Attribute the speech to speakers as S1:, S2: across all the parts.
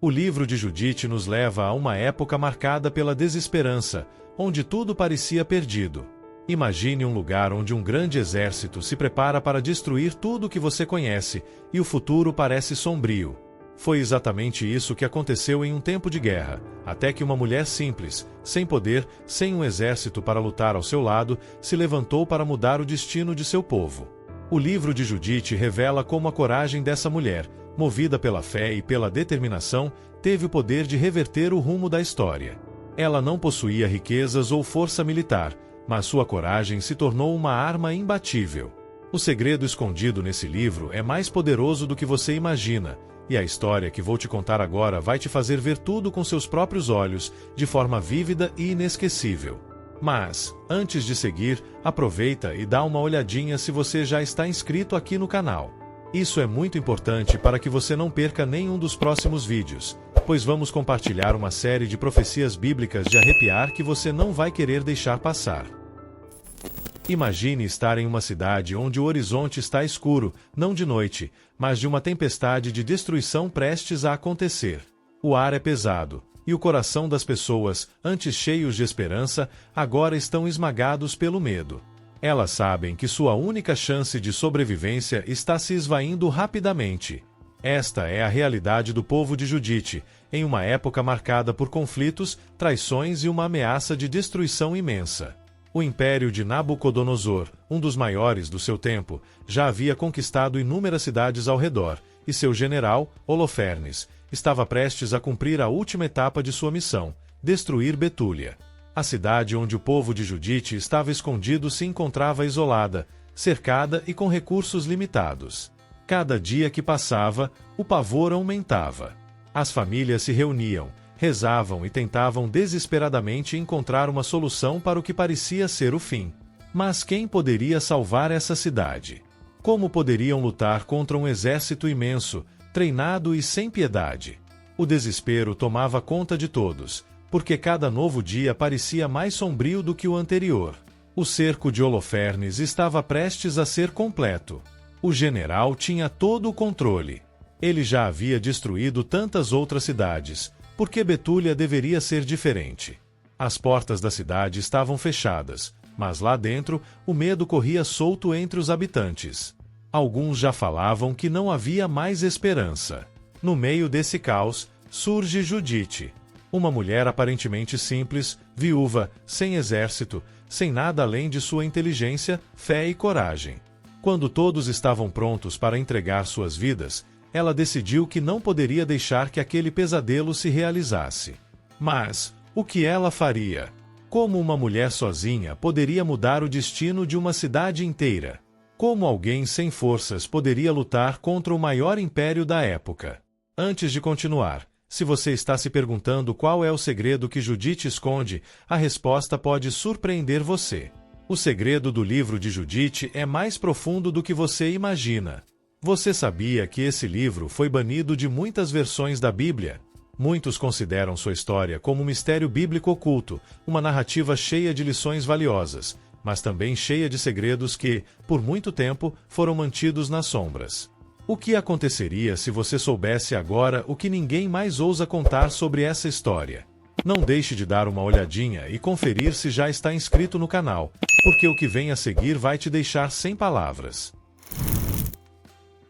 S1: O livro de Judite nos leva a uma época marcada pela desesperança, onde tudo parecia perdido. Imagine um lugar onde um grande exército se prepara para destruir tudo o que você conhece, e o futuro parece sombrio. Foi exatamente isso que aconteceu em um tempo de guerra, até que uma mulher simples, sem poder, sem um exército para lutar ao seu lado, se levantou para mudar o destino de seu povo. O livro de Judite revela como a coragem dessa mulher, movida pela fé e pela determinação, teve o poder de reverter o rumo da história. Ela não possuía riquezas ou força militar, mas sua coragem se tornou uma arma imbatível. O segredo escondido nesse livro é mais poderoso do que você imagina, e a história que vou te contar agora vai te fazer ver tudo com seus próprios olhos, de forma vívida e inesquecível. Mas, antes de seguir, aproveita e dá uma olhadinha se você já está inscrito aqui no canal. Isso é muito importante para que você não perca nenhum dos próximos vídeos, pois vamos compartilhar uma série de profecias bíblicas de arrepiar que você não vai querer deixar passar. Imagine estar em uma cidade onde o horizonte está escuro, não de noite, mas de uma tempestade de destruição prestes a acontecer. O ar é pesado, e o coração das pessoas, antes cheios de esperança, agora estão esmagados pelo medo. Elas sabem que sua única chance de sobrevivência está se esvaindo rapidamente. Esta é a realidade do povo de Judite, em uma época marcada por conflitos, traições e uma ameaça de destruição imensa. O império de Nabucodonosor, um dos maiores do seu tempo, já havia conquistado inúmeras cidades ao redor, e seu general, Holofernes, estava prestes a cumprir a última etapa de sua missão, destruir Betúlia. A cidade onde o povo de Judite estava escondido se encontrava isolada, cercada e com recursos limitados. Cada dia que passava, o pavor aumentava. As famílias se reuniam, rezavam e tentavam desesperadamente encontrar uma solução para o que parecia ser o fim. Mas quem poderia salvar essa cidade? Como poderiam lutar contra um exército imenso, treinado e sem piedade? O desespero tomava conta de todos, porque cada novo dia parecia mais sombrio do que o anterior. O cerco de Holofernes estava prestes a ser completo. O general tinha todo o controle. Ele já havia destruído tantas outras cidades, porque Betúlia deveria ser diferente. As portas da cidade estavam fechadas, mas lá dentro o medo corria solto entre os habitantes. Alguns já falavam que não havia mais esperança. No meio desse caos, surge Judite. Uma mulher aparentemente simples, viúva, sem exército, sem nada além de sua inteligência, fé e coragem. Quando todos estavam prontos para entregar suas vidas, ela decidiu que não poderia deixar que aquele pesadelo se realizasse. Mas, o que ela faria? Como uma mulher sozinha poderia mudar o destino de uma cidade inteira? Como alguém sem forças poderia lutar contra o maior império da época? Antes de continuar, se você está se perguntando qual é o segredo que Judite esconde, a resposta pode surpreender você. O segredo do livro de Judite é mais profundo do que você imagina. Você sabia que esse livro foi banido de muitas versões da Bíblia? Muitos consideram sua história como um mistério bíblico oculto, uma narrativa cheia de lições valiosas, mas também cheia de segredos que, por muito tempo, foram mantidos nas sombras. O que aconteceria se você soubesse agora o que ninguém mais ousa contar sobre essa história? Não deixe de dar uma olhadinha e conferir se já está inscrito no canal, porque o que vem a seguir vai te deixar sem palavras.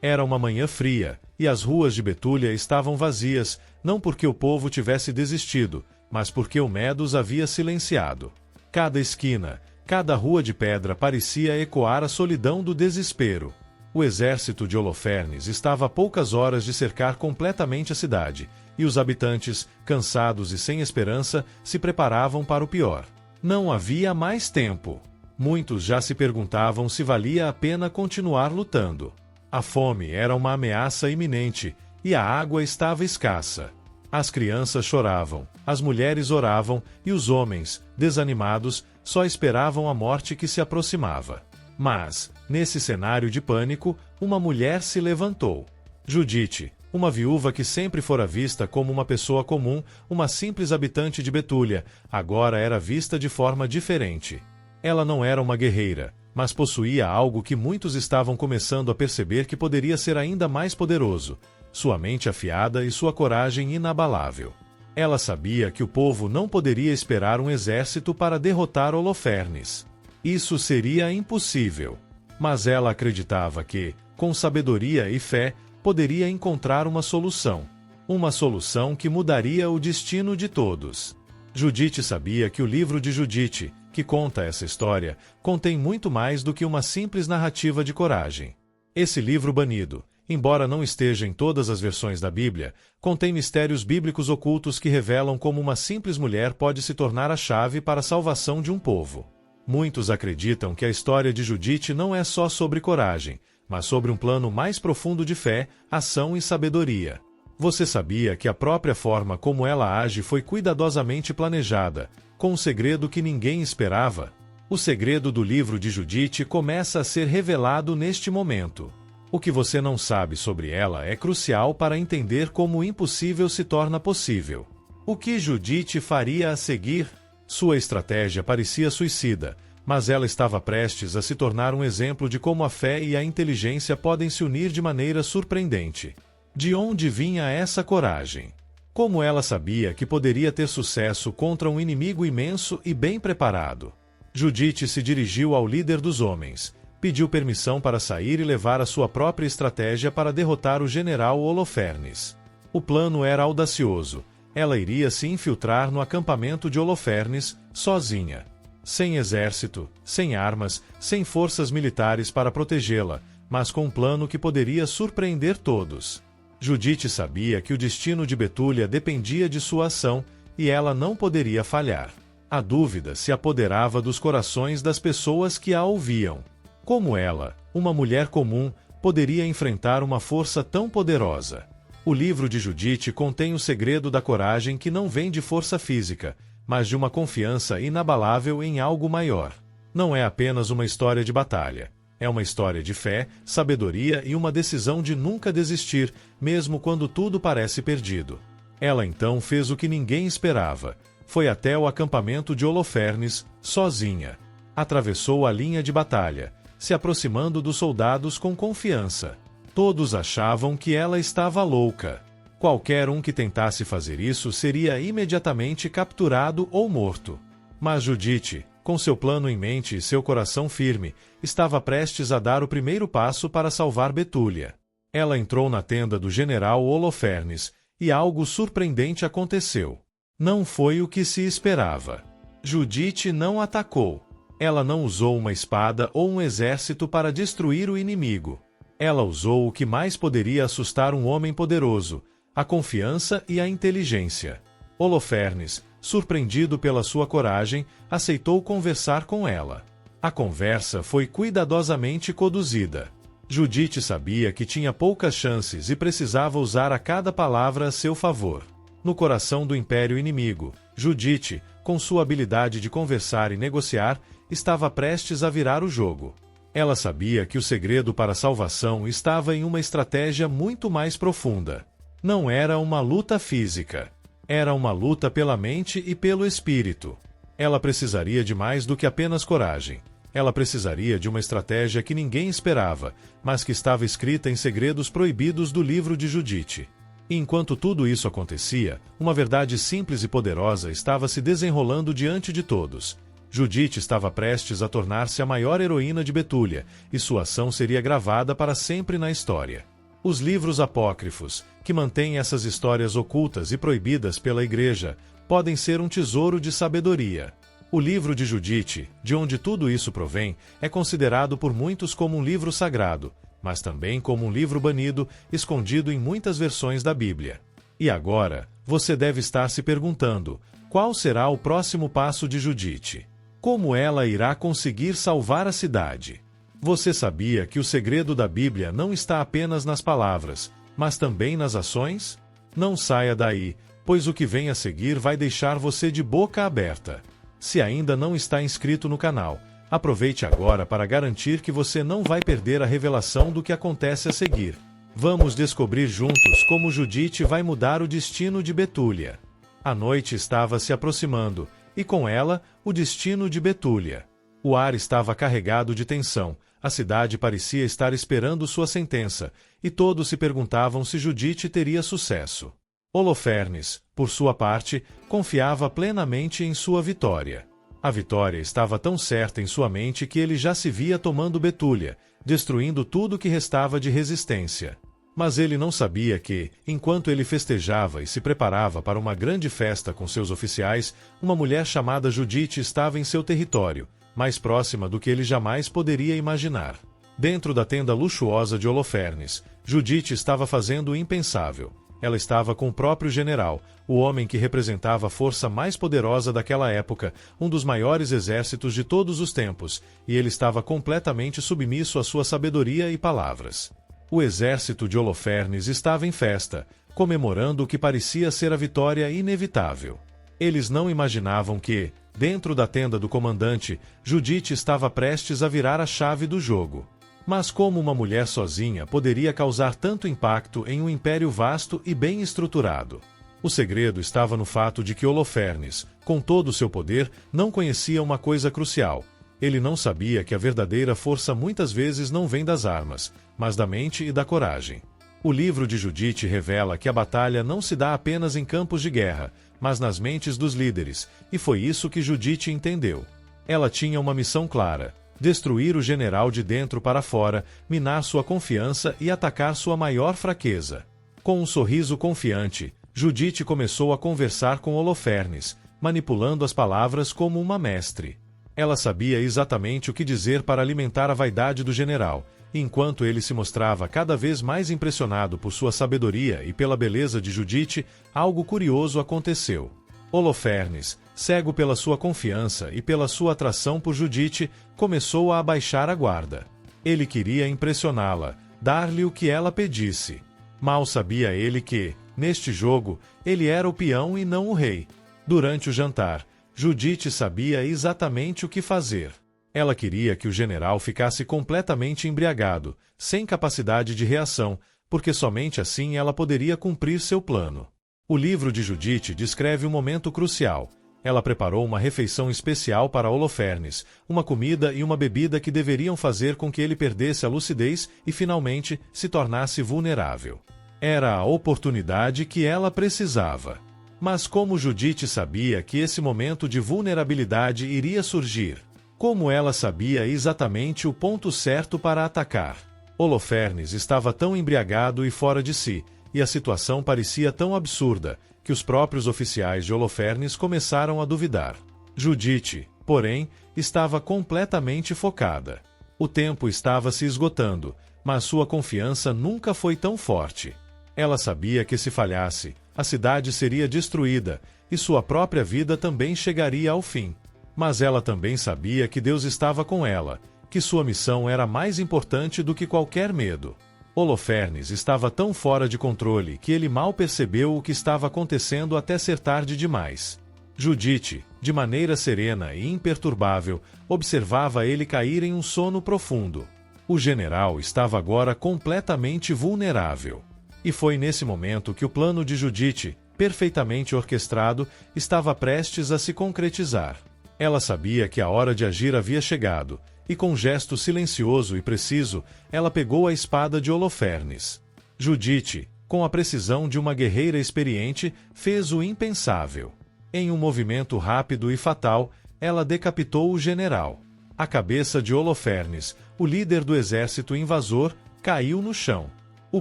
S1: Era uma manhã fria, e as ruas de Betúlia estavam vazias, não porque o povo tivesse desistido, mas porque o medo os havia silenciado. Cada esquina, cada rua de pedra parecia ecoar a solidão do desespero. O exército de Holofernes estava a poucas horas de cercar completamente a cidade, e os habitantes, cansados e sem esperança, se preparavam para o pior. Não havia mais tempo. Muitos já se perguntavam se valia a pena continuar lutando. A fome era uma ameaça iminente, e a água estava escassa. As crianças choravam, as mulheres oravam, e os homens, desanimados, só esperavam a morte que se aproximava. Mas, nesse cenário de pânico, uma mulher se levantou. Judite, uma viúva que sempre fora vista como uma pessoa comum, uma simples habitante de Betúlia, agora era vista de forma diferente. Ela não era uma guerreira, mas possuía algo que muitos estavam começando a perceber que poderia ser ainda mais poderoso: sua mente afiada e sua coragem inabalável. Ela sabia que o povo não poderia esperar um exército para derrotar Holofernes. Isso seria impossível. Mas ela acreditava que, com sabedoria e fé, poderia encontrar uma solução. Uma solução que mudaria o destino de todos. Judite sabia que o livro de Judite, que conta essa história, contém muito mais do que uma simples narrativa de coragem. Esse livro banido, embora não esteja em todas as versões da Bíblia, contém mistérios bíblicos ocultos que revelam como uma simples mulher pode se tornar a chave para a salvação de um povo. Muitos acreditam que a história de Judite não é só sobre coragem, mas sobre um plano mais profundo de fé, ação e sabedoria. Você sabia que a própria forma como ela age foi cuidadosamente planejada, com um segredo que ninguém esperava? O segredo do livro de Judite começa a ser revelado neste momento. O que você não sabe sobre ela é crucial para entender como o impossível se torna possível. O que Judite faria a seguir? Sua estratégia parecia suicida, mas ela estava prestes a se tornar um exemplo de como a fé e a inteligência podem se unir de maneira surpreendente. De onde vinha essa coragem? Como ela sabia que poderia ter sucesso contra um inimigo imenso e bem preparado? Judite se dirigiu ao líder dos homens, pediu permissão para sair e levar a sua própria estratégia para derrotar o general Holofernes. O plano era audacioso. Ela iria se infiltrar no acampamento de Holofernes, sozinha. Sem exército, sem armas, sem forças militares para protegê-la, mas com um plano que poderia surpreender todos. Judite sabia que o destino de Betúlia dependia de sua ação, e ela não poderia falhar. A dúvida se apoderava dos corações das pessoas que a ouviam. Como ela, uma mulher comum, poderia enfrentar uma força tão poderosa? O livro de Judite contém o segredo da coragem que não vem de força física, mas de uma confiança inabalável em algo maior. Não é apenas uma história de batalha. É uma história de fé, sabedoria e uma decisão de nunca desistir, mesmo quando tudo parece perdido. Ela então fez o que ninguém esperava. Foi até o acampamento de Holofernes, sozinha. Atravessou a linha de batalha, se aproximando dos soldados com confiança. Todos achavam que ela estava louca. Qualquer um que tentasse fazer isso seria imediatamente capturado ou morto. Mas Judite, com seu plano em mente e seu coração firme, estava prestes a dar o primeiro passo para salvar Betúlia. Ela entrou na tenda do general Holofernes, e algo surpreendente aconteceu. Não foi o que se esperava. Judite não atacou. Ela não usou uma espada ou um exército para destruir o inimigo. Ela usou o que mais poderia assustar um homem poderoso: a confiança e a inteligência. Holofernes, surpreendido pela sua coragem, aceitou conversar com ela. A conversa foi cuidadosamente conduzida. Judite sabia que tinha poucas chances e precisava usar a cada palavra a seu favor. No coração do império inimigo, Judite, com sua habilidade de conversar e negociar, estava prestes a virar o jogo. Ela sabia que o segredo para a salvação estava em uma estratégia muito mais profunda. Não era uma luta física. Era uma luta pela mente e pelo espírito. Ela precisaria de mais do que apenas coragem. Ela precisaria de uma estratégia que ninguém esperava, mas que estava escrita em segredos proibidos do livro de Judite. E enquanto tudo isso acontecia, uma verdade simples e poderosa estava se desenrolando diante de todos. Judite estava prestes a tornar-se a maior heroína de Betúlia, e sua ação seria gravada para sempre na história. Os livros apócrifos, que mantêm essas histórias ocultas e proibidas pela Igreja, podem ser um tesouro de sabedoria. O livro de Judite, de onde tudo isso provém, é considerado por muitos como um livro sagrado, mas também como um livro banido, escondido em muitas versões da Bíblia. E agora, você deve estar se perguntando: qual será o próximo passo de Judite? Como ela irá conseguir salvar a cidade? Você sabia que o segredo da Bíblia não está apenas nas palavras, mas também nas ações? Não saia daí, pois o que vem a seguir vai deixar você de boca aberta. Se ainda não está inscrito no canal, aproveite agora para garantir que você não vai perder a revelação do que acontece a seguir. Vamos descobrir juntos como Judite vai mudar o destino de Betúlia. A noite estava se aproximando, e com ela, o destino de Betúlia. O ar estava carregado de tensão, a cidade parecia estar esperando sua sentença, e todos se perguntavam se Judite teria sucesso. Holofernes, por sua parte, confiava plenamente em sua vitória. A vitória estava tão certa em sua mente que ele já se via tomando Betúlia, destruindo tudo que restava de resistência. Mas ele não sabia que, enquanto ele festejava e se preparava para uma grande festa com seus oficiais, uma mulher chamada Judite estava em seu território, mais próxima do que ele jamais poderia imaginar. Dentro da tenda luxuosa de Holofernes, Judite estava fazendo o impensável. Ela estava com o próprio general, o homem que representava a força mais poderosa daquela época, um dos maiores exércitos de todos os tempos, e ele estava completamente submisso à sua sabedoria e palavras. O exército de Holofernes estava em festa, comemorando o que parecia ser a vitória inevitável. Eles não imaginavam que, dentro da tenda do comandante, Judite estava prestes a virar a chave do jogo. Mas como uma mulher sozinha poderia causar tanto impacto em um império vasto e bem estruturado? O segredo estava no fato de que Holofernes, com todo o seu poder, não conhecia uma coisa crucial. Ele não sabia que a verdadeira força muitas vezes não vem das armas, mas da mente e da coragem. O livro de Judite revela que a batalha não se dá apenas em campos de guerra, mas nas mentes dos líderes, e foi isso que Judite entendeu. Ela tinha uma missão clara: destruir o general de dentro para fora, minar sua confiança e atacar sua maior fraqueza. Com um sorriso confiante, Judite começou a conversar com Holofernes, manipulando as palavras como uma mestre. Ela sabia exatamente o que dizer para alimentar a vaidade do general, e enquanto ele se mostrava cada vez mais impressionado por sua sabedoria e pela beleza de Judite, algo curioso aconteceu. Holofernes, cego pela sua confiança e pela sua atração por Judite, começou a abaixar a guarda. Ele queria impressioná-la, dar-lhe o que ela pedisse. Mal sabia ele que, neste jogo, ele era o peão e não o rei. Durante o jantar, Judite sabia exatamente o que fazer. Ela queria que o general ficasse completamente embriagado, sem capacidade de reação, porque somente assim ela poderia cumprir seu plano. O livro de Judite descreve um momento crucial. Ela preparou uma refeição especial para Holofernes, uma comida e uma bebida que deveriam fazer com que ele perdesse a lucidez e finalmente se tornasse vulnerável. Era a oportunidade que ela precisava. Mas como Judite sabia que esse momento de vulnerabilidade iria surgir? Como ela sabia exatamente o ponto certo para atacar? Holofernes estava tão embriagado e fora de si, e a situação parecia tão absurda, que os próprios oficiais de Holofernes começaram a duvidar. Judite, porém, estava completamente focada. O tempo estava se esgotando, mas sua confiança nunca foi tão forte. Ela sabia que se falhasse, a cidade seria destruída, e sua própria vida também chegaria ao fim. Mas ela também sabia que Deus estava com ela, que sua missão era mais importante do que qualquer medo. Holofernes estava tão fora de controle que ele mal percebeu o que estava acontecendo até ser tarde demais. Judite, de maneira serena e imperturbável, observava ele cair em um sono profundo. O general estava agora completamente vulnerável. E foi nesse momento que o plano de Judite, perfeitamente orquestrado, estava prestes a se concretizar. Ela sabia que a hora de agir havia chegado, e com um gesto silencioso e preciso, ela pegou a espada de Holofernes. Judite, com a precisão de uma guerreira experiente, fez o impensável. Em um movimento rápido e fatal, ela decapitou o general. A cabeça de Holofernes, o líder do exército invasor, caiu no chão. O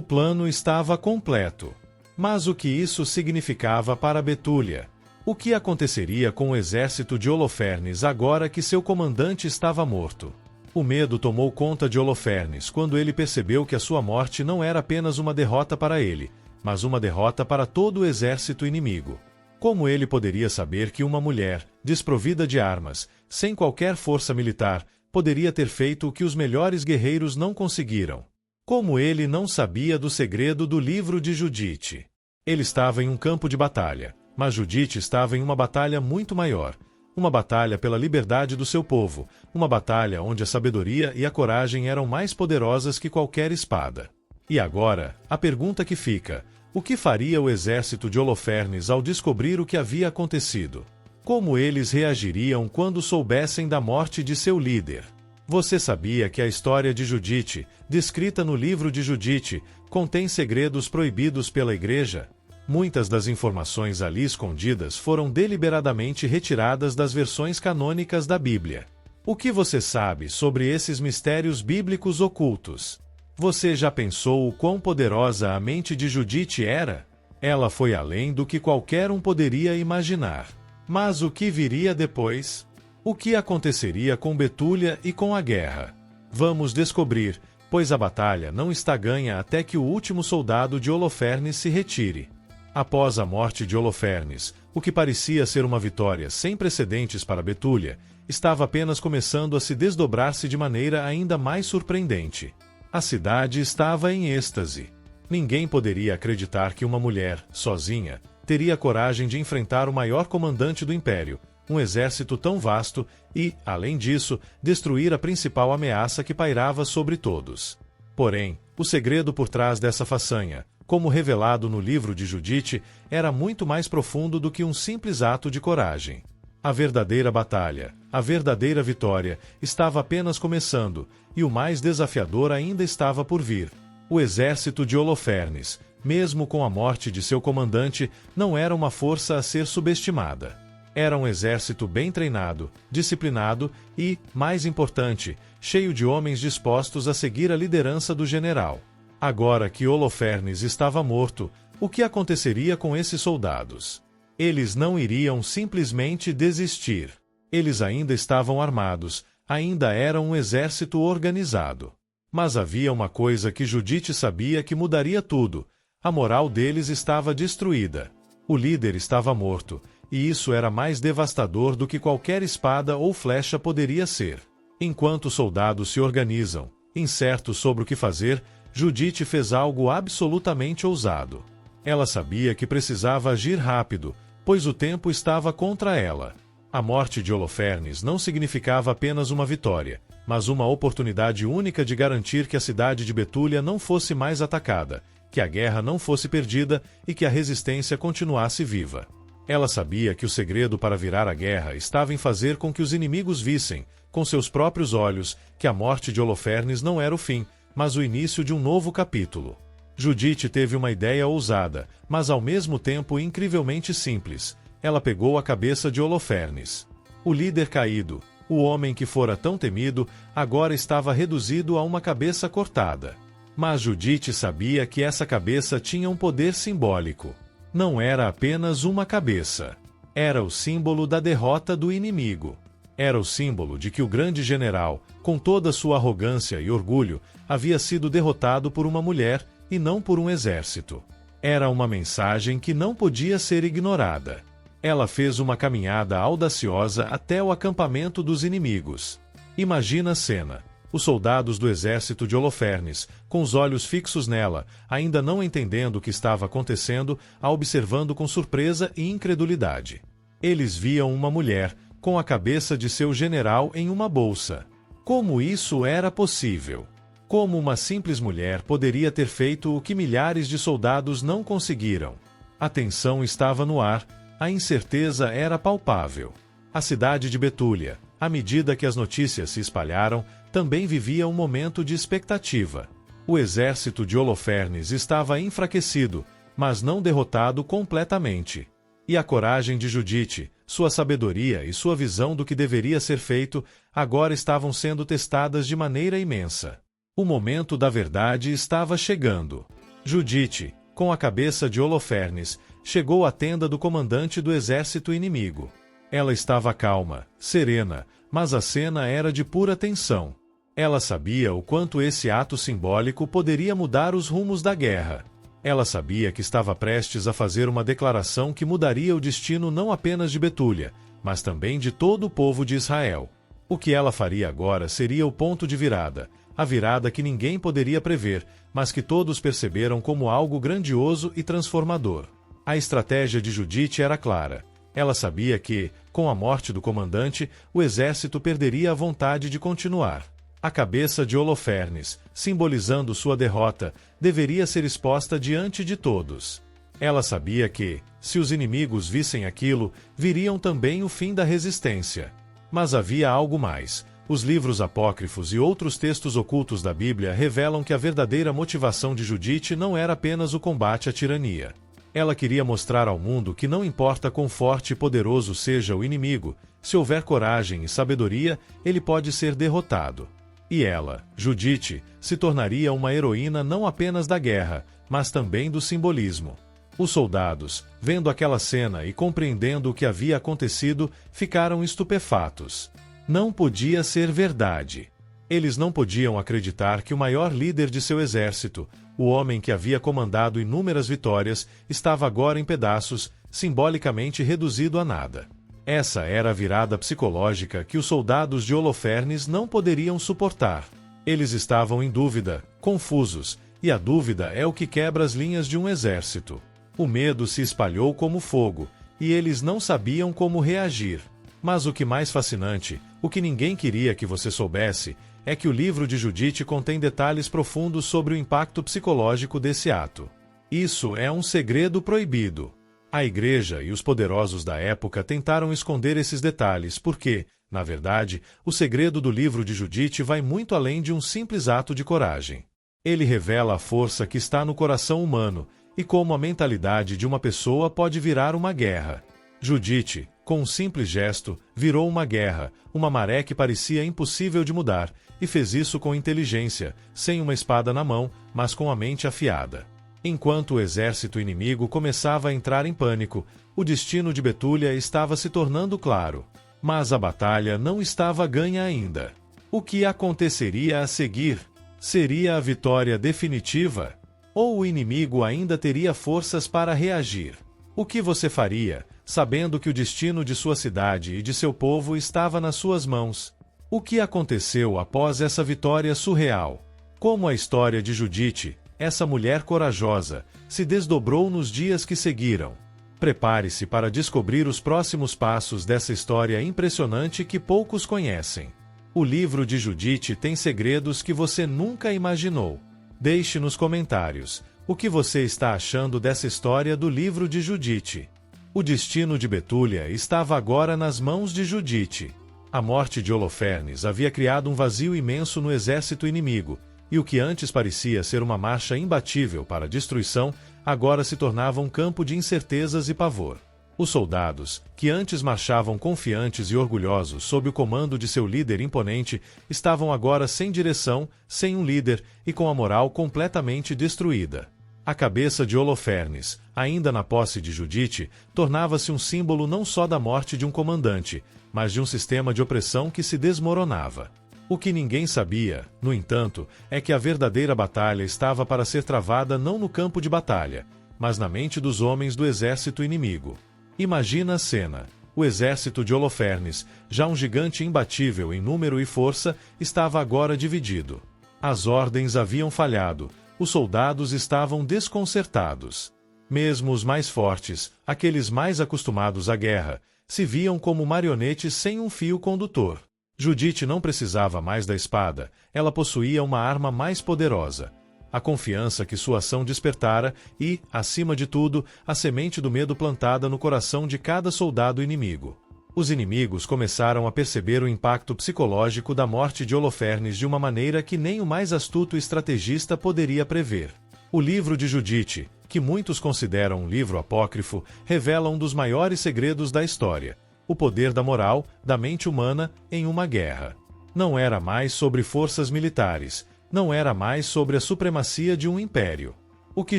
S1: plano estava completo. Mas o que isso significava para Betúlia? O que aconteceria com o exército de Holofernes agora que seu comandante estava morto? O medo tomou conta de Holofernes quando ele percebeu que a sua morte não era apenas uma derrota para ele, mas uma derrota para todo o exército inimigo. Como ele poderia saber que uma mulher, desprovida de armas, sem qualquer força militar, poderia ter feito o que os melhores guerreiros não conseguiram? Como ele não sabia do segredo do livro de Judite? Ele estava em um campo de batalha. Mas Judite estava em uma batalha muito maior, uma batalha pela liberdade do seu povo, uma batalha onde a sabedoria e a coragem eram mais poderosas que qualquer espada. E agora, a pergunta que fica: o que faria o exército de Holofernes ao descobrir o que havia acontecido? Como eles reagiriam quando soubessem da morte de seu líder? Você sabia que a história de Judite, descrita no livro de Judite, contém segredos proibidos pela Igreja? Muitas das informações ali escondidas foram deliberadamente retiradas das versões canônicas da Bíblia. O que você sabe sobre esses mistérios bíblicos ocultos? Você já pensou o quão poderosa a mente de Judite era? Ela foi além do que qualquer um poderia imaginar. Mas o que viria depois? O que aconteceria com Betúlia e com a guerra? Vamos descobrir, pois a batalha não está ganha até que o último soldado de Holofernes se retire. Após a morte de Holofernes, o que parecia ser uma vitória sem precedentes para Betúlia, estava apenas começando a se desdobrar-se de maneira ainda mais surpreendente. A cidade estava em êxtase. Ninguém poderia acreditar que uma mulher, sozinha, teria coragem de enfrentar o maior comandante do Império, um exército tão vasto e, além disso, destruir a principal ameaça que pairava sobre todos. Porém, o segredo por trás dessa façanha, como revelado no livro de Judite, era muito mais profundo do que um simples ato de coragem. A verdadeira batalha, a verdadeira vitória, estava apenas começando, e o mais desafiador ainda estava por vir. O exército de Holofernes, mesmo com a morte de seu comandante, não era uma força a ser subestimada. Era um exército bem treinado, disciplinado e, mais importante, cheio de homens dispostos a seguir a liderança do general. Agora que Holofernes estava morto, o que aconteceria com esses soldados? Eles não iriam simplesmente desistir. Eles ainda estavam armados, ainda eram um exército organizado. Mas havia uma coisa que Judite sabia que mudaria tudo: a moral deles estava destruída. O líder estava morto, e isso era mais devastador do que qualquer espada ou flecha poderia ser. Enquanto os soldados se organizam, incertos sobre o que fazer, Judite fez algo absolutamente ousado. Ela sabia que precisava agir rápido, pois o tempo estava contra ela. A morte de Holofernes não significava apenas uma vitória, mas uma oportunidade única de garantir que a cidade de Betúlia não fosse mais atacada, que a guerra não fosse perdida e que a resistência continuasse viva. Ela sabia que o segredo para virar a guerra estava em fazer com que os inimigos vissem, com seus próprios olhos, que a morte de Holofernes não era o fim, mas o início de um novo capítulo. Judite teve uma ideia ousada, mas ao mesmo tempo incrivelmente simples. Ela pegou a cabeça de Holofernes. O líder caído, o homem que fora tão temido, agora estava reduzido a uma cabeça cortada. Mas Judite sabia que essa cabeça tinha um poder simbólico. Não era apenas uma cabeça. Era o símbolo da derrota do inimigo. Era o símbolo de que o grande general, com toda sua arrogância e orgulho, havia sido derrotado por uma mulher e não por um exército. Era uma mensagem que não podia ser ignorada. Ela fez uma caminhada audaciosa até o acampamento dos inimigos. Imagina a cena. Os soldados do exército de Holofernes, com os olhos fixos nela, ainda não entendendo o que estava acontecendo, a observando com surpresa e incredulidade. Eles viam uma mulher, com a cabeça de seu general em uma bolsa. Como isso era possível? Como uma simples mulher poderia ter feito o que milhares de soldados não conseguiram? A tensão estava no ar, a incerteza era palpável. A cidade de Betúlia, à medida que as notícias se espalharam, também vivia um momento de expectativa. O exército de Holofernes estava enfraquecido, mas não derrotado completamente. E a coragem de Judite, sua sabedoria e sua visão do que deveria ser feito, agora estavam sendo testadas de maneira imensa. O momento da verdade estava chegando. Judite, com a cabeça de Holofernes, chegou à tenda do comandante do exército inimigo. Ela estava calma, serena, mas a cena era de pura tensão. Ela sabia o quanto esse ato simbólico poderia mudar os rumos da guerra. Ela sabia que estava prestes a fazer uma declaração que mudaria o destino não apenas de Betúlia, mas também de todo o povo de Israel. O que ela faria agora seria o ponto de virada, a virada que ninguém poderia prever, mas que todos perceberam como algo grandioso e transformador. A estratégia de Judite era clara. Ela sabia que, com a morte do comandante, o exército perderia a vontade de continuar. A cabeça de Holofernes, simbolizando sua derrota, deveria ser exposta diante de todos. Ela sabia que, se os inimigos vissem aquilo, viriam também o fim da resistência. Mas havia algo mais. Os livros apócrifos e outros textos ocultos da Bíblia revelam que a verdadeira motivação de Judite não era apenas o combate à tirania. Ela queria mostrar ao mundo que não importa quão forte e poderoso seja o inimigo, se houver coragem e sabedoria, ele pode ser derrotado. E ela, Judite, se tornaria uma heroína não apenas da guerra, mas também do simbolismo. Os soldados, vendo aquela cena e compreendendo o que havia acontecido, ficaram estupefatos. Não podia ser verdade. Eles não podiam acreditar que o maior líder de seu exército, o homem que havia comandado inúmeras vitórias, estava agora em pedaços, simbolicamente reduzido a nada. Essa era a virada psicológica que os soldados de Holofernes não poderiam suportar. Eles estavam em dúvida, confusos, e a dúvida é o que quebra as linhas de um exército. O medo se espalhou como fogo, e eles não sabiam como reagir. Mas o que mais fascinante, o que ninguém queria que você soubesse, é que o livro de Judite contém detalhes profundos sobre o impacto psicológico desse ato. Isso é um segredo proibido. A Igreja e os poderosos da época tentaram esconder esses detalhes porque, na verdade, o segredo do livro de Judite vai muito além de um simples ato de coragem. Ele revela a força que está no coração humano e como a mentalidade de uma pessoa pode virar uma guerra. Judite, com um simples gesto, virou uma guerra, uma maré que parecia impossível de mudar, e fez isso com inteligência, sem uma espada na mão, mas com a mente afiada. Enquanto o exército inimigo começava a entrar em pânico, o destino de Betúlia estava se tornando claro. Mas a batalha não estava ganha ainda. O que aconteceria a seguir? Seria a vitória definitiva? Ou o inimigo ainda teria forças para reagir? O que você faria, sabendo que o destino de sua cidade e de seu povo estava nas suas mãos? O que aconteceu após essa vitória surreal? Como a história de Judite, essa mulher corajosa, se desdobrou nos dias que seguiram? Prepare-se para descobrir os próximos passos dessa história impressionante que poucos conhecem. O livro de Judite tem segredos que você nunca imaginou. Deixe nos comentários o que você está achando dessa história do livro de Judite. O destino de Betúlia estava agora nas mãos de Judite. A morte de Holofernes havia criado um vazio imenso no exército inimigo, e o que antes parecia ser uma marcha imbatível para a destruição, agora se tornava um campo de incertezas e pavor. Os soldados, que antes marchavam confiantes e orgulhosos sob o comando de seu líder imponente, estavam agora sem direção, sem um líder e com a moral completamente destruída. A cabeça de Holofernes, ainda na posse de Judite, tornava-se um símbolo não só da morte de um comandante, mas de um sistema de opressão que se desmoronava. O que ninguém sabia, no entanto, é que a verdadeira batalha estava para ser travada não no campo de batalha, mas na mente dos homens do exército inimigo. Imagina a cena. O exército de Holofernes, já um gigante imbatível em número e força, estava agora dividido. As ordens haviam falhado, os soldados estavam desconcertados. Mesmo os mais fortes, aqueles mais acostumados à guerra, se viam como marionetes sem um fio condutor. Judite não precisava mais da espada, ela possuía uma arma mais poderosa. A confiança que sua ação despertara e, acima de tudo, a semente do medo plantada no coração de cada soldado inimigo. Os inimigos começaram a perceber o impacto psicológico da morte de Holofernes de uma maneira que nem o mais astuto estrategista poderia prever. O livro de Judite, que muitos consideram um livro apócrifo, revela um dos maiores segredos da história: o poder da moral, da mente humana, em uma guerra. Não era mais sobre forças militares, não era mais sobre a supremacia de um império. O que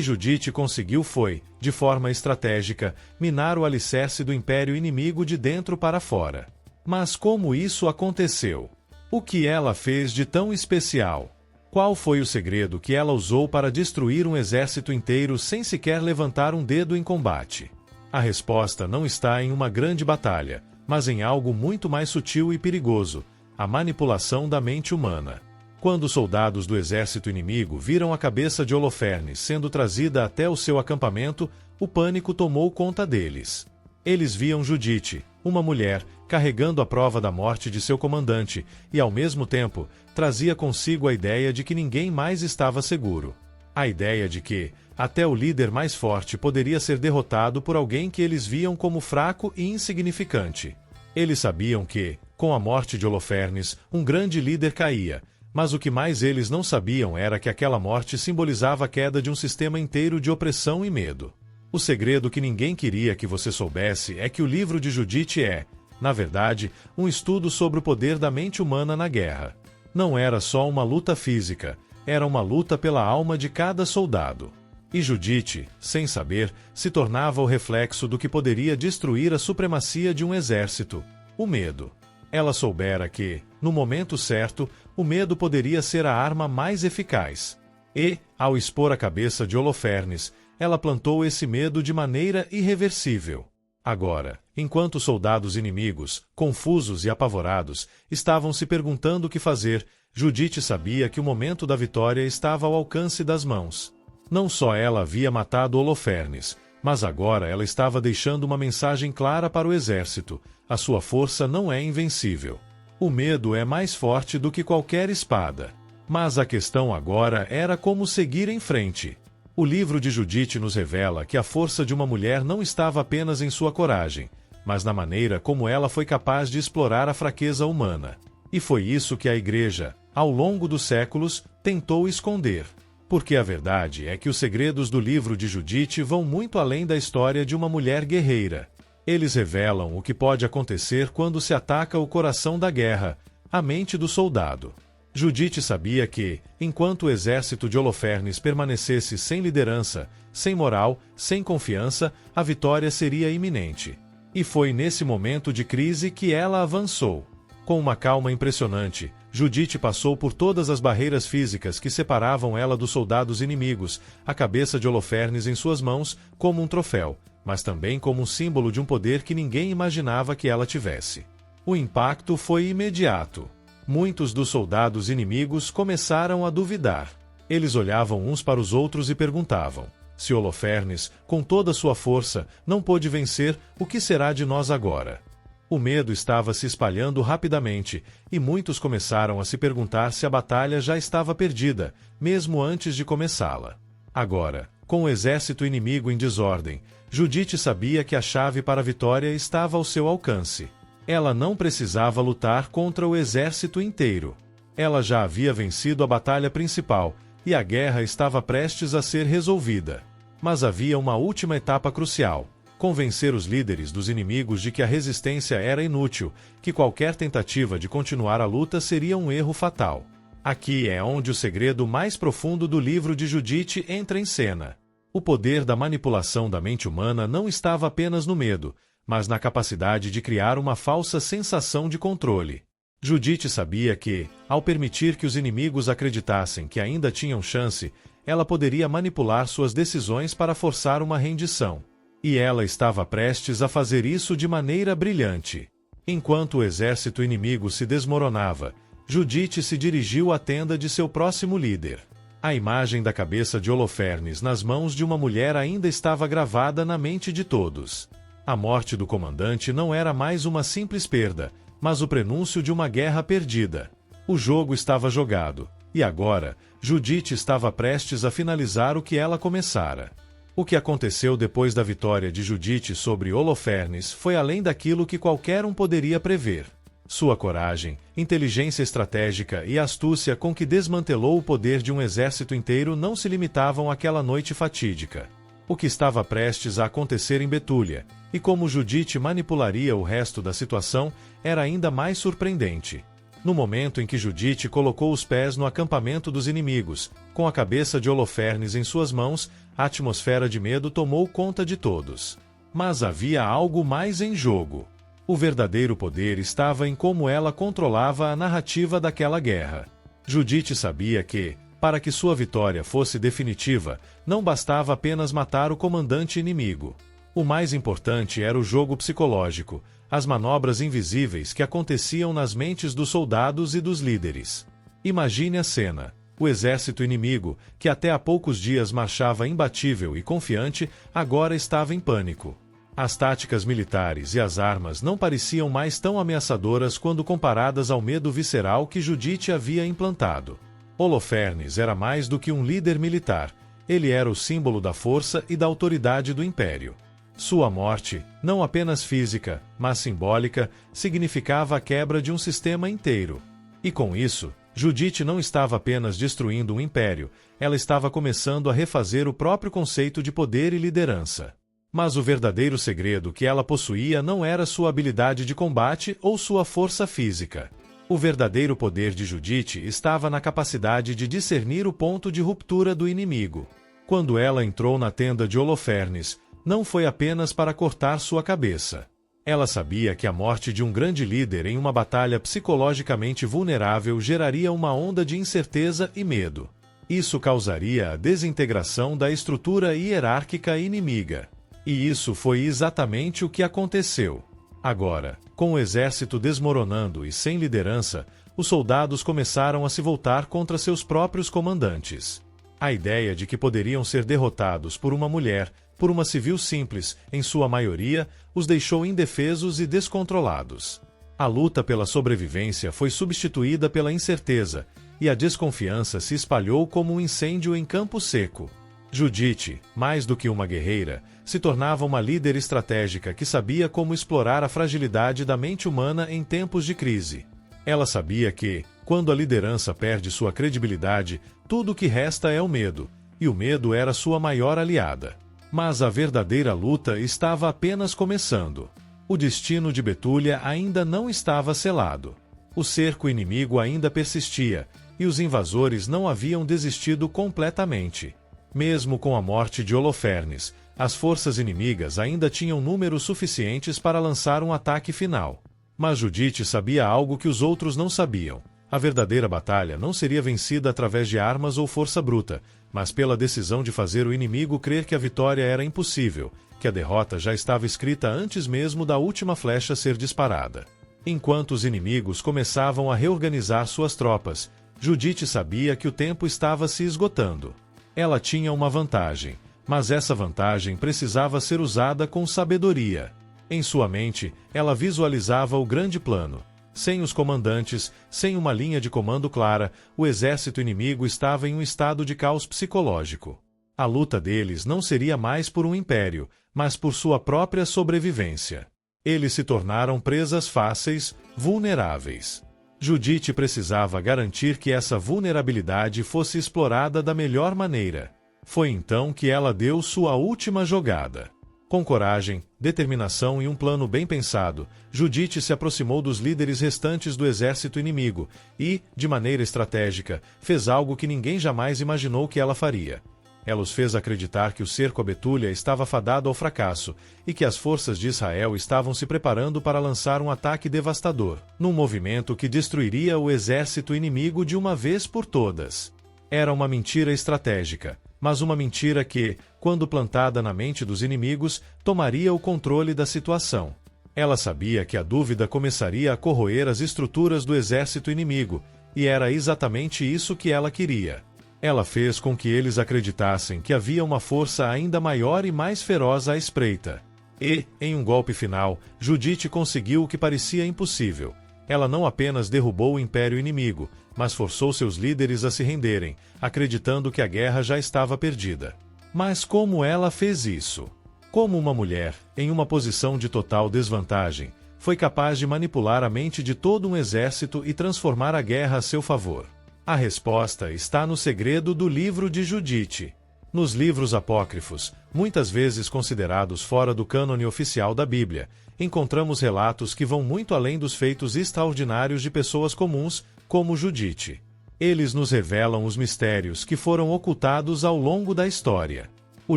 S1: Judite conseguiu foi, de forma estratégica, minar o alicerce do império inimigo de dentro para fora. Mas como isso aconteceu? O que ela fez de tão especial? Qual foi o segredo que ela usou para destruir um exército inteiro sem sequer levantar um dedo em combate? A resposta não está em uma grande batalha, mas em algo muito mais sutil e perigoso: a manipulação da mente humana. Quando os soldados do exército inimigo viram a cabeça de Holofernes sendo trazida até o seu acampamento, o pânico tomou conta deles. Eles viam Judite, uma mulher, carregando a prova da morte de seu comandante, e ao mesmo tempo, trazia consigo a ideia de que ninguém mais estava seguro. A ideia de que, até o líder mais forte poderia ser derrotado por alguém que eles viam como fraco e insignificante. Eles sabiam que, Com a morte de Holofernes, um grande líder caía, mas o que mais eles não sabiam era que aquela morte simbolizava a queda de um sistema inteiro de opressão e medo. O segredo que ninguém queria que você soubesse é que o livro de Judite é, na verdade, um estudo sobre o poder da mente humana na guerra. Não era só uma luta física, era uma luta pela alma de cada soldado. E Judite, sem saber, se tornava o reflexo do que poderia destruir a supremacia de um exército: o medo. Ela soubera que, no momento certo, o medo poderia ser a arma mais eficaz. E, ao expor a cabeça de Holofernes, ela plantou esse medo de maneira irreversível. Agora, enquanto os soldados inimigos, confusos e apavorados, estavam se perguntando o que fazer, Judite sabia que o momento da vitória estava ao alcance das mãos. Não só ela havia matado Holofernes, mas agora ela estava deixando uma mensagem clara para o exército: a sua força não é invencível. O medo é mais forte do que qualquer espada. Mas a questão agora era como seguir em frente. O livro de Judite nos revela que a força de uma mulher não estava apenas em sua coragem, mas na maneira como ela foi capaz de explorar a fraqueza humana. E foi isso que a Igreja, ao longo dos séculos, tentou esconder. Porque a verdade é que os segredos do livro de Judite vão muito além da história de uma mulher guerreira. Eles revelam o que pode acontecer quando se ataca o coração da guerra, a mente do soldado. Judite sabia que, enquanto o exército de Holofernes permanecesse sem liderança, sem moral, sem confiança, a vitória seria iminente. E foi nesse momento de crise que ela avançou. Com uma calma impressionante, Judite passou por todas as barreiras físicas que separavam ela dos soldados inimigos, a cabeça de Holofernes em suas mãos, como um troféu, mas também como um símbolo de um poder que ninguém imaginava que ela tivesse. O impacto foi imediato. Muitos dos soldados inimigos começaram a duvidar. Eles olhavam uns para os outros e perguntavam: se Holofernes, com toda sua força, não pôde vencer, o que será de nós agora? O medo estava se espalhando rapidamente, e muitos começaram a se perguntar se a batalha já estava perdida, mesmo antes de começá-la. Agora, com o exército inimigo em desordem, Judite sabia que a chave para a vitória estava ao seu alcance. Ela não precisava lutar contra o exército inteiro. Ela já havia vencido a batalha principal, e a guerra estava prestes a ser resolvida. Mas havia uma última etapa crucial: convencer os líderes dos inimigos de que a resistência era inútil, que qualquer tentativa de continuar a luta seria um erro fatal. Aqui é onde o segredo mais profundo do livro de Judite entra em cena. O poder da manipulação da mente humana não estava apenas no medo, mas na capacidade de criar uma falsa sensação de controle. Judite sabia que, ao permitir que os inimigos acreditassem que ainda tinham chance, ela poderia manipular suas decisões para forçar uma rendição. E ela estava prestes a fazer isso de maneira brilhante. Enquanto o exército inimigo se desmoronava, Judite se dirigiu à tenda de seu próximo líder. A imagem da cabeça de Holofernes nas mãos de uma mulher ainda estava gravada na mente de todos. A morte do comandante não era mais uma simples perda, mas o prenúncio de uma guerra perdida. O jogo estava jogado, e agora, Judite estava prestes a finalizar o que ela começara. O que aconteceu depois da vitória de Judite sobre Holofernes foi além daquilo que qualquer um poderia prever. Sua coragem, inteligência estratégica e astúcia com que desmantelou o poder de um exército inteiro não se limitavam àquela noite fatídica. O que estava prestes a acontecer em Betúlia, e como Judite manipularia o resto da situação, era ainda mais surpreendente. No momento em que Judite colocou os pés no acampamento dos inimigos, com a cabeça de Holofernes em suas mãos, a atmosfera de medo tomou conta de todos. Mas havia algo mais em jogo. O verdadeiro poder estava em como ela controlava a narrativa daquela guerra. Judite sabia que, para que sua vitória fosse definitiva, não bastava apenas matar o comandante inimigo. O mais importante era o jogo psicológico, as manobras invisíveis que aconteciam nas mentes dos soldados e dos líderes. Imagine a cena. O exército inimigo, que até há poucos dias marchava imbatível e confiante, agora estava em pânico. As táticas militares e as armas não pareciam mais tão ameaçadoras quando comparadas ao medo visceral que Judite havia implantado. Holofernes era mais do que um líder militar, ele era o símbolo da força e da autoridade do império. Sua morte, não apenas física, mas simbólica, significava a quebra de um sistema inteiro. E com isso, Judite não estava apenas destruindo um império, ela estava começando a refazer o próprio conceito de poder e liderança. Mas o verdadeiro segredo que ela possuía não era sua habilidade de combate ou sua força física. O verdadeiro poder de Judite estava na capacidade de discernir o ponto de ruptura do inimigo. Quando ela entrou na tenda de Holofernes, não foi apenas para cortar sua cabeça. Ela sabia que a morte de um grande líder em uma batalha psicologicamente vulnerável geraria uma onda de incerteza e medo. Isso causaria a desintegração da estrutura hierárquica inimiga. E isso foi exatamente o que aconteceu. Agora, com o exército desmoronando e sem liderança, os soldados começaram a se voltar contra seus próprios comandantes. A ideia de que poderiam ser derrotados por uma mulher, por uma civil simples, em sua maioria, os deixou indefesos e descontrolados. A luta pela sobrevivência foi substituída pela incerteza, e a desconfiança se espalhou como um incêndio em campo seco. Judite, mais do que uma guerreira, se tornava uma líder estratégica que sabia como explorar a fragilidade da mente humana em tempos de crise. Ela sabia que, quando a liderança perde sua credibilidade, tudo o que resta é o medo, e o medo era sua maior aliada. Mas a verdadeira luta estava apenas começando. O destino de Betúlia ainda não estava selado. O cerco inimigo ainda persistia, e os invasores não haviam desistido completamente. Mesmo com a morte de Holofernes, as forças inimigas ainda tinham números suficientes para lançar um ataque final. Mas Judite sabia algo que os outros não sabiam. A verdadeira batalha não seria vencida através de armas ou força bruta, mas pela decisão de fazer o inimigo crer que a vitória era impossível, que a derrota já estava escrita antes mesmo da última flecha ser disparada. Enquanto os inimigos começavam a reorganizar suas tropas, Judite sabia que o tempo estava se esgotando. Ela tinha uma vantagem, mas essa vantagem precisava ser usada com sabedoria. Em sua mente, ela visualizava o grande plano. Sem os comandantes, sem uma linha de comando clara, o exército inimigo estava em um estado de caos psicológico. A luta deles não seria mais por um império, mas por sua própria sobrevivência. Eles se tornaram presas fáceis, vulneráveis. Judite precisava garantir que essa vulnerabilidade fosse explorada da melhor maneira. Foi então que ela deu sua última jogada. Com coragem, determinação e um plano bem pensado, Judite se aproximou dos líderes restantes do exército inimigo e, de maneira estratégica, fez algo que ninguém jamais imaginou que ela faria. Ela os fez acreditar que o cerco a Betúlia estava fadado ao fracasso e que as forças de Israel estavam se preparando para lançar um ataque devastador, num movimento que destruiria o exército inimigo de uma vez por todas. Era uma mentira estratégica, mas uma mentira que, quando plantada na mente dos inimigos, tomaria o controle da situação. Ela sabia que a dúvida começaria a corroer as estruturas do exército inimigo, e era exatamente isso que ela queria. Ela fez com que eles acreditassem que havia uma força ainda maior e mais feroz à espreita. E, em um golpe final, Judite conseguiu o que parecia impossível. Ela não apenas derrubou o império inimigo, mas forçou seus líderes a se renderem, acreditando que a guerra já estava perdida. Mas como ela fez isso? Como uma mulher, em uma posição de total desvantagem, foi capaz de manipular a mente de todo um exército e transformar a guerra a seu favor? A resposta está no segredo do livro de Judite. Nos livros apócrifos, muitas vezes considerados fora do cânone oficial da Bíblia, encontramos relatos que vão muito além dos feitos extraordinários de pessoas comuns, como Judite. Eles nos revelam os mistérios que foram ocultados ao longo da história. O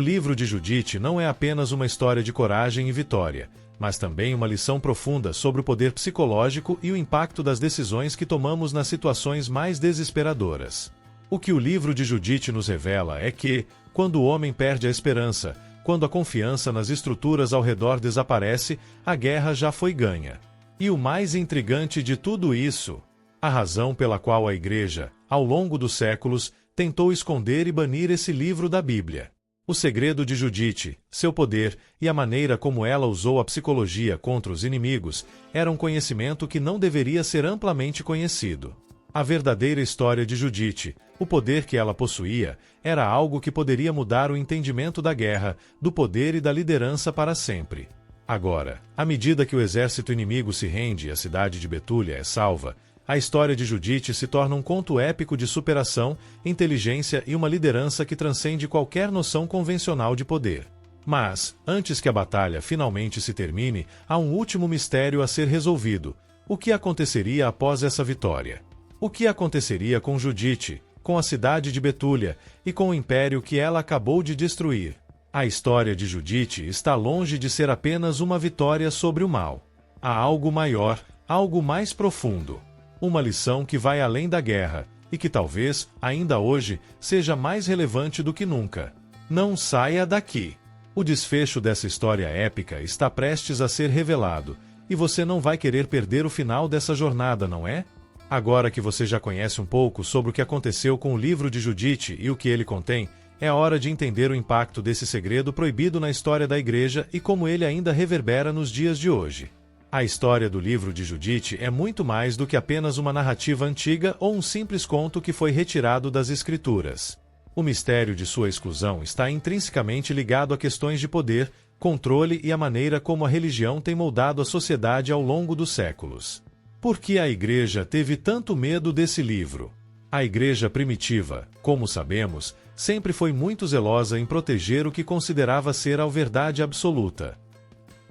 S1: livro de Judite não é apenas uma história de coragem e vitória, mas também uma lição profunda sobre o poder psicológico e o impacto das decisões que tomamos nas situações mais desesperadoras. O que o livro de Judite nos revela é que, quando o homem perde a esperança, quando a confiança nas estruturas ao redor desaparece, a guerra já foi ganha. E o mais intrigante de tudo isso, a razão pela qual a Igreja, ao longo dos séculos, tentou esconder e banir esse livro da Bíblia. O segredo de Judite, seu poder e a maneira como ela usou a psicologia contra os inimigos era um conhecimento que não deveria ser amplamente conhecido. A verdadeira história de Judite, O poder que ela possuía era algo que poderia mudar o entendimento da guerra, do poder e da liderança para sempre. Agora, à medida que o exército inimigo se rende e a cidade de Betúlia é salva, a história de Judite se torna um conto épico de superação, inteligência e uma liderança que transcende qualquer noção convencional de poder. Mas, antes que a batalha finalmente se termine, há um último mistério a ser resolvido. O que aconteceria após essa vitória? O que aconteceria com Judite, com a cidade de Betúlia e com o império que ela acabou de destruir? A história de Judite está longe de ser apenas uma vitória sobre o mal. Há algo maior, algo mais profundo. Uma lição que vai além da guerra, e que talvez, ainda hoje, seja mais relevante do que nunca. Não saia daqui! O desfecho dessa história épica está prestes a ser revelado, e você não vai querer perder o final dessa jornada, não é? Agora que você já conhece um pouco sobre o que aconteceu com o livro de Judite e o que ele contém, é hora de entender o impacto desse segredo proibido na história da Igreja e como ele ainda reverbera nos dias de hoje. A história do livro de Judite é muito mais do que apenas uma narrativa antiga ou um simples conto que foi retirado das Escrituras. O mistério de sua exclusão está intrinsecamente ligado a questões de poder, controle e a maneira como a religião tem moldado a sociedade ao longo dos séculos. Por que a Igreja teve tanto medo desse livro? A Igreja primitiva, como sabemos, sempre foi muito zelosa em proteger o que considerava ser a verdade absoluta.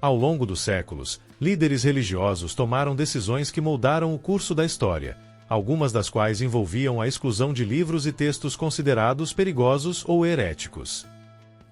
S1: Ao longo dos séculos, líderes religiosos tomaram decisões que moldaram o curso da história, algumas das quais envolviam a exclusão de livros e textos considerados perigosos ou heréticos.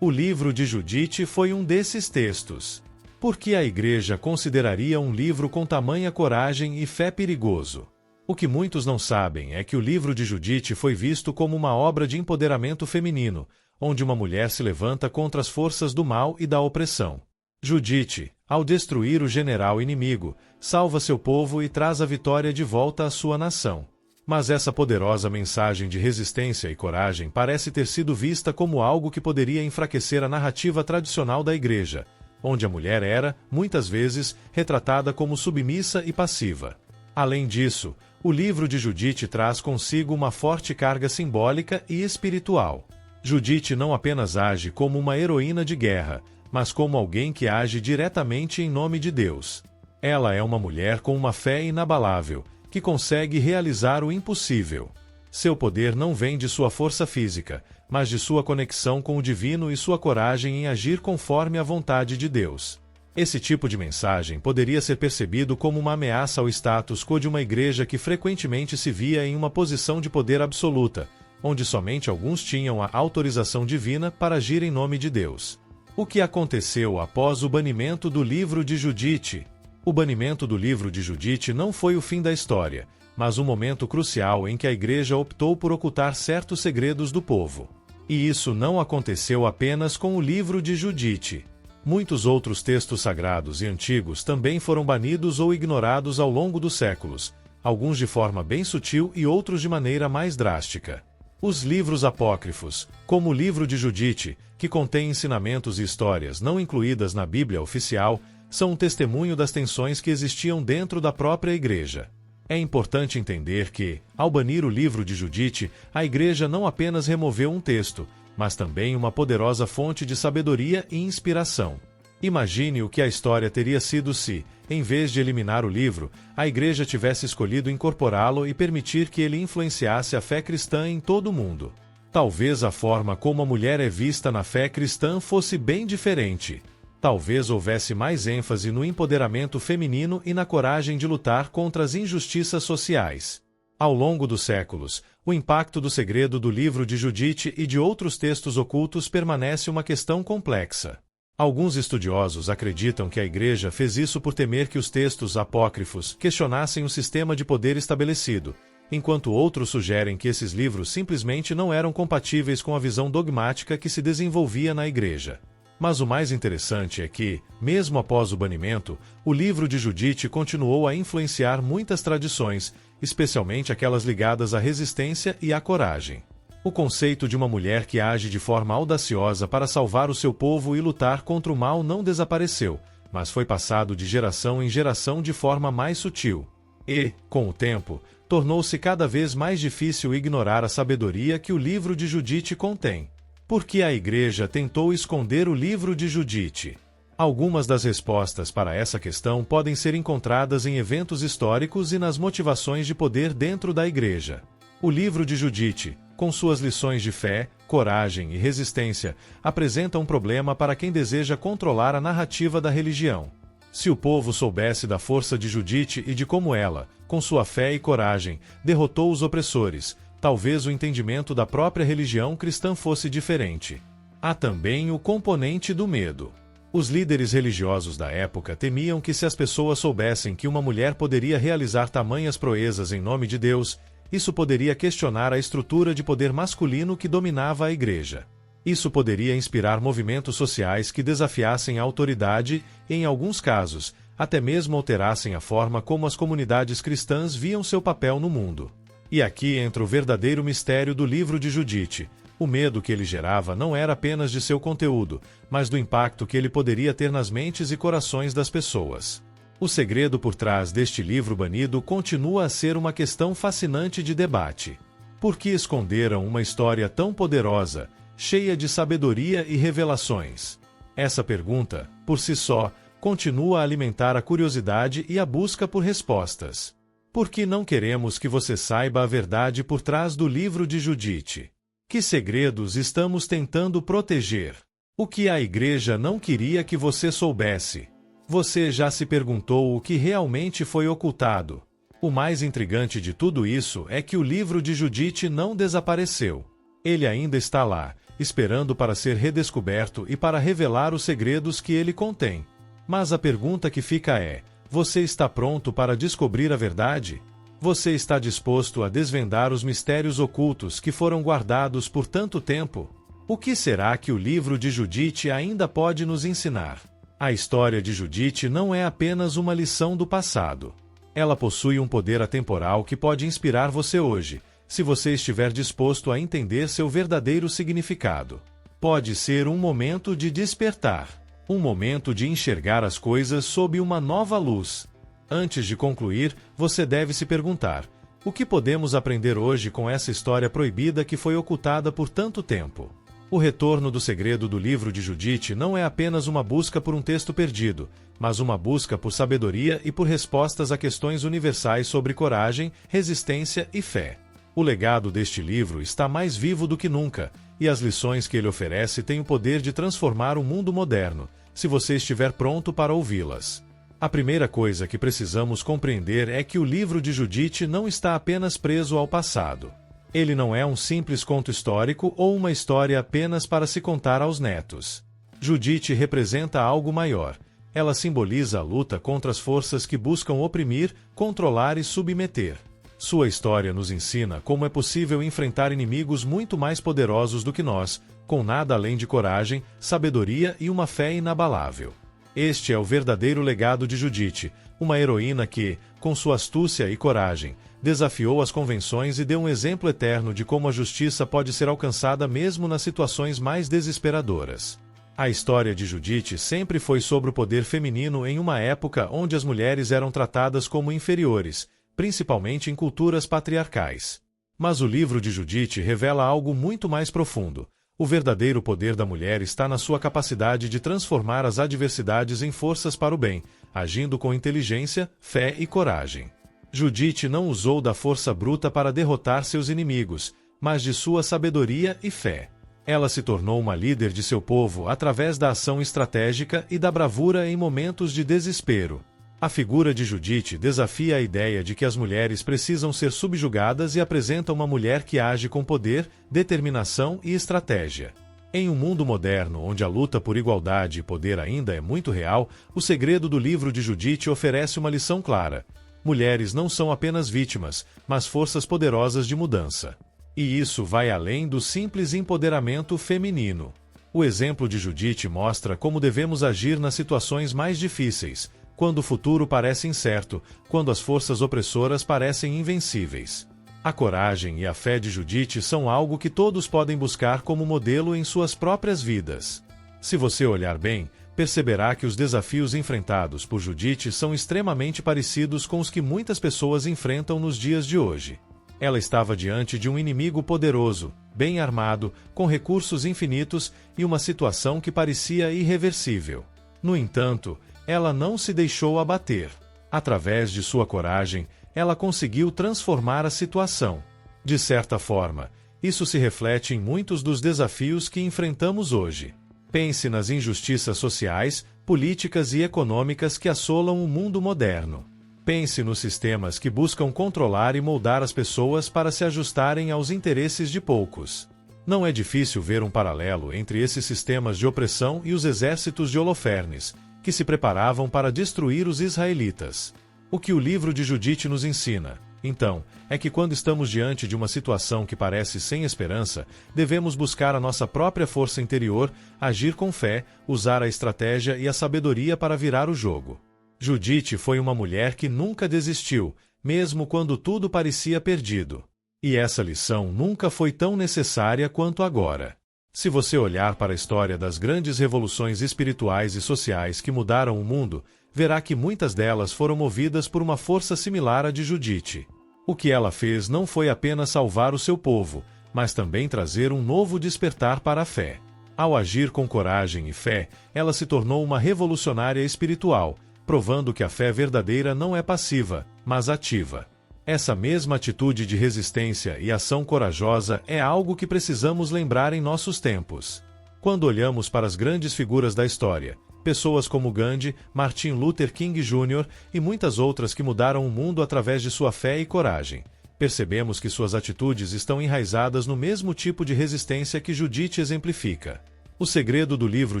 S1: O livro de Judite foi um desses textos. Por que a Igreja consideraria um livro com tamanha coragem e fé perigoso? O que muitos não sabem é que o livro de Judite foi visto como uma obra de empoderamento feminino, onde uma mulher se levanta contra as forças do mal e da opressão. Judite, ao destruir o general inimigo, salva seu povo e traz a vitória de volta à sua nação. Mas essa poderosa mensagem de resistência e coragem parece ter sido vista como algo que poderia enfraquecer a narrativa tradicional da Igreja, onde a mulher era, muitas vezes, retratada como submissa e passiva. Além disso, o livro de Judite traz consigo uma forte carga simbólica e espiritual. Judite não apenas age como uma heroína de guerra, mas como alguém que age diretamente em nome de Deus. Ela é uma mulher com uma fé inabalável, que consegue realizar o impossível. Seu poder não vem de sua força física, mas de sua conexão com o divino e sua coragem em agir conforme a vontade de Deus. Esse tipo de mensagem poderia ser percebido como uma ameaça ao status quo de uma igreja que frequentemente se via em uma posição de poder absoluta, onde somente alguns tinham a autorização divina para agir em nome de Deus. O que aconteceu após o banimento do livro de Judite? O banimento do livro de Judite não foi o fim da história, mas um momento crucial em que a Igreja optou por ocultar certos segredos do povo. E isso não aconteceu apenas com o livro de Judite. Muitos outros textos sagrados e antigos também foram banidos ou ignorados ao longo dos séculos, alguns de forma bem sutil e outros de maneira mais drástica. Os livros apócrifos, como o livro de Judite, que contém ensinamentos e histórias não incluídas na Bíblia oficial, são um testemunho das tensões que existiam dentro da própria Igreja. É importante entender que, ao banir o livro de Judite, a Igreja não apenas removeu um texto, mas também uma poderosa fonte de sabedoria e inspiração. Imagine o que a história teria sido se, em vez de eliminar o livro, a Igreja tivesse escolhido incorporá-lo e permitir que ele influenciasse a fé cristã em todo o mundo. Talvez a forma como a mulher é vista na fé cristã fosse bem diferente. Talvez houvesse mais ênfase no empoderamento feminino e na coragem de lutar contra as injustiças sociais. Ao longo dos séculos, o impacto do segredo do livro de Judite e de outros textos ocultos permanece uma questão complexa. Alguns estudiosos acreditam que a Igreja fez isso por temer que os textos apócrifos questionassem o sistema de poder estabelecido, enquanto outros sugerem que esses livros simplesmente não eram compatíveis com a visão dogmática que se desenvolvia na Igreja. Mas o mais interessante é que, mesmo após o banimento, o livro de Judite continuou a influenciar muitas tradições, especialmente aquelas ligadas à resistência e à coragem. O conceito de uma mulher que age de forma audaciosa para salvar o seu povo e lutar contra o mal não desapareceu, mas foi passado de geração em geração de forma mais sutil. E, com o tempo, tornou-se cada vez mais difícil ignorar a sabedoria que o livro de Judite contém. Por que a Igreja tentou esconder o livro de Judite? Algumas das respostas para essa questão podem ser encontradas em eventos históricos e nas motivações de poder dentro da Igreja. O livro de Judite, com suas lições de fé, coragem e resistência, apresenta um problema para quem deseja controlar a narrativa da religião. Se o povo soubesse da força de Judite e de como ela, com sua fé e coragem, derrotou os opressores, talvez o entendimento da própria religião cristã fosse diferente. Há também o componente do medo. Os líderes religiosos da época temiam que se as pessoas soubessem que uma mulher poderia realizar tamanhas proezas em nome de Deus, isso poderia questionar a estrutura de poder masculino que dominava a Igreja. Isso poderia inspirar movimentos sociais que desafiassem a autoridade e, em alguns casos, até mesmo alterassem a forma como as comunidades cristãs viam seu papel no mundo. E aqui entra o verdadeiro mistério do livro de Judite. O medo que ele gerava não era apenas de seu conteúdo, mas do impacto que ele poderia ter nas mentes e corações das pessoas. O segredo por trás deste livro banido continua a ser uma questão fascinante de debate. Por que esconderam uma história tão poderosa, cheia de sabedoria e revelações? Essa pergunta, por si só, continua a alimentar a curiosidade e a busca por respostas. Por que não queremos que você saiba a verdade por trás do livro de Judite? Que segredos estamos tentando proteger? O que a Igreja não queria que você soubesse? Você já se perguntou o que realmente foi ocultado? O mais intrigante de tudo isso é que o livro de Judite não desapareceu. Ele ainda está lá, esperando para ser redescoberto e para revelar os segredos que ele contém. Mas a pergunta que fica é: você está pronto para descobrir a verdade? Você está disposto a desvendar os mistérios ocultos que foram guardados por tanto tempo? O que será que o livro de Judite ainda pode nos ensinar? A história de Judite não é apenas uma lição do passado. Ela possui um poder atemporal que pode inspirar você hoje, se você estiver disposto a entender seu verdadeiro significado. Pode ser um momento de despertar, um momento de enxergar as coisas sob uma nova luz. Antes de concluir, você deve se perguntar: o que podemos aprender hoje com essa história proibida que foi ocultada por tanto tempo? O retorno do segredo do livro de Judite não é apenas uma busca por um texto perdido, mas uma busca por sabedoria e por respostas a questões universais sobre coragem, resistência e fé. O legado deste livro está mais vivo do que nunca, e as lições que ele oferece têm o poder de transformar o mundo moderno, se você estiver pronto para ouvi-las. A primeira coisa que precisamos compreender é que o livro de Judite não está apenas preso ao passado. Ele não é um simples conto histórico ou uma história apenas para se contar aos netos. Judite representa algo maior. Ela simboliza a luta contra as forças que buscam oprimir, controlar e submeter. Sua história nos ensina como é possível enfrentar inimigos muito mais poderosos do que nós, com nada além de coragem, sabedoria e uma fé inabalável. Este é o verdadeiro legado de Judite, uma heroína que, com sua astúcia e coragem, desafiou as convenções e deu um exemplo eterno de como a justiça pode ser alcançada mesmo nas situações mais desesperadoras. A história de Judite sempre foi sobre o poder feminino em uma época onde as mulheres eram tratadas como inferiores, principalmente em culturas patriarcais. Mas o livro de Judite revela algo muito mais profundo. O verdadeiro poder da mulher está na sua capacidade de transformar as adversidades em forças para o bem, agindo com inteligência, fé e coragem. Judite não usou da força bruta para derrotar seus inimigos, mas de sua sabedoria e fé. Ela se tornou uma líder de seu povo através da ação estratégica e da bravura em momentos de desespero. A figura de Judite desafia a ideia de que as mulheres precisam ser subjugadas e apresenta uma mulher que age com poder, determinação e estratégia. Em um mundo moderno onde a luta por igualdade e poder ainda é muito real, o segredo do livro de Judite oferece uma lição clara. Mulheres não são apenas vítimas, mas forças poderosas de mudança. E isso vai além do simples empoderamento feminino. O exemplo de Judite mostra como devemos agir nas situações mais difíceis, quando o futuro parece incerto, quando as forças opressoras parecem invencíveis. A coragem e a fé de Judite são algo que todos podem buscar como modelo em suas próprias vidas. Se você olhar bem, perceberá que os desafios enfrentados por Judite são extremamente parecidos com os que muitas pessoas enfrentam nos dias de hoje. Ela estava diante de um inimigo poderoso, bem armado, com recursos infinitos e uma situação que parecia irreversível. No entanto, ela não se deixou abater. Através de sua coragem, ela conseguiu transformar a situação. De certa forma, isso se reflete em muitos dos desafios que enfrentamos hoje. Pense nas injustiças sociais, políticas e econômicas que assolam o mundo moderno. Pense nos sistemas que buscam controlar e moldar as pessoas para se ajustarem aos interesses de poucos. Não é difícil ver um paralelo entre esses sistemas de opressão e os exércitos de Holofernes, que se preparavam para destruir os israelitas. O que o livro de Judite nos ensina, então, é que quando estamos diante de uma situação que parece sem esperança, devemos buscar a nossa própria força interior, agir com fé, usar a estratégia e a sabedoria para virar o jogo. Judite foi uma mulher que nunca desistiu, mesmo quando tudo parecia perdido. E essa lição nunca foi tão necessária quanto agora. Se você olhar para a história das grandes revoluções espirituais e sociais que mudaram o mundo, verá que muitas delas foram movidas por uma força similar à de Judite. O que ela fez não foi apenas salvar o seu povo, mas também trazer um novo despertar para a fé. Ao agir com coragem e fé, ela se tornou uma revolucionária espiritual, provando que a fé verdadeira não é passiva, mas ativa. Essa mesma atitude de resistência e ação corajosa é algo que precisamos lembrar em nossos tempos. Quando olhamos para as grandes figuras da história, pessoas como Gandhi, Martin Luther King Jr. e muitas outras que mudaram o mundo através de sua fé e coragem, percebemos que suas atitudes estão enraizadas no mesmo tipo de resistência que Judite exemplifica. O segredo do livro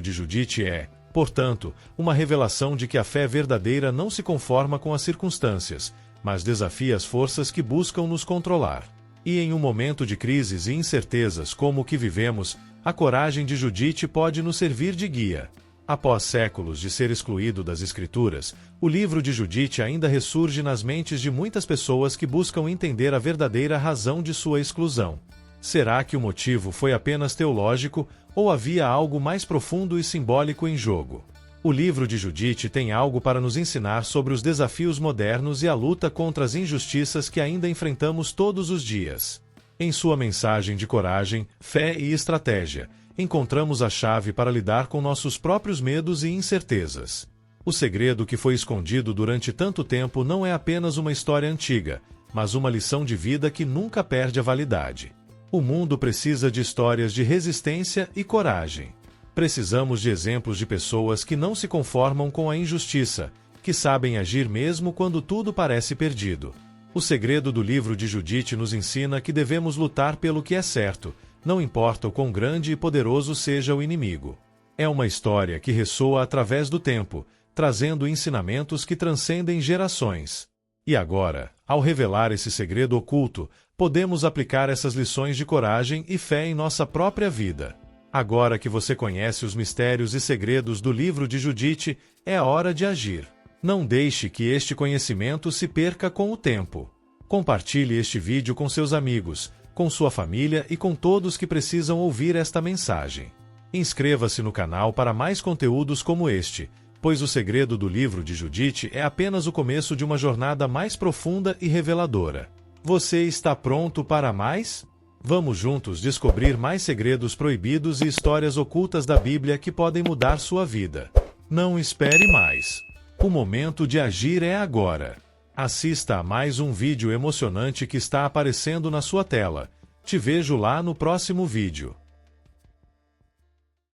S1: de Judite é, portanto, uma revelação de que a fé verdadeira não se conforma com as circunstâncias, mas desafia as forças que buscam nos controlar. E em um momento de crises e incertezas como o que vivemos, a coragem de Judite pode nos servir de guia. Após séculos de ser excluído das Escrituras, o livro de Judite ainda ressurge nas mentes de muitas pessoas que buscam entender a verdadeira razão de sua exclusão. Será que o motivo foi apenas teológico, ou havia algo mais profundo e simbólico em jogo? O livro de Judite tem algo para nos ensinar sobre os desafios modernos e a luta contra as injustiças que ainda enfrentamos todos os dias. Em sua mensagem de coragem, fé e estratégia, encontramos a chave para lidar com nossos próprios medos e incertezas. O segredo que foi escondido durante tanto tempo não é apenas uma história antiga, mas uma lição de vida que nunca perde a validade. O mundo precisa de histórias de resistência e coragem. Precisamos de exemplos de pessoas que não se conformam com a injustiça, que sabem agir mesmo quando tudo parece perdido. O segredo do livro de Judite nos ensina que devemos lutar pelo que é certo, não importa o quão grande e poderoso seja o inimigo. É uma história que ressoa através do tempo, trazendo ensinamentos que transcendem gerações. E agora, ao revelar esse segredo oculto, podemos aplicar essas lições de coragem e fé em nossa própria vida. Agora que você conhece os mistérios e segredos do livro de Judite, é a hora de agir. Não deixe que este conhecimento se perca com o tempo. Compartilhe este vídeo com seus amigos, com sua família e com todos que precisam ouvir esta mensagem. Inscreva-se no canal para mais conteúdos como este, pois o segredo do livro de Judite é apenas o começo de uma jornada mais profunda e reveladora. Você está pronto para mais? Vamos juntos descobrir mais segredos proibidos e histórias ocultas da Bíblia que podem mudar sua vida. Não espere mais. O momento de agir é agora. Assista a mais um vídeo emocionante que está aparecendo na sua tela. Te vejo lá no próximo vídeo.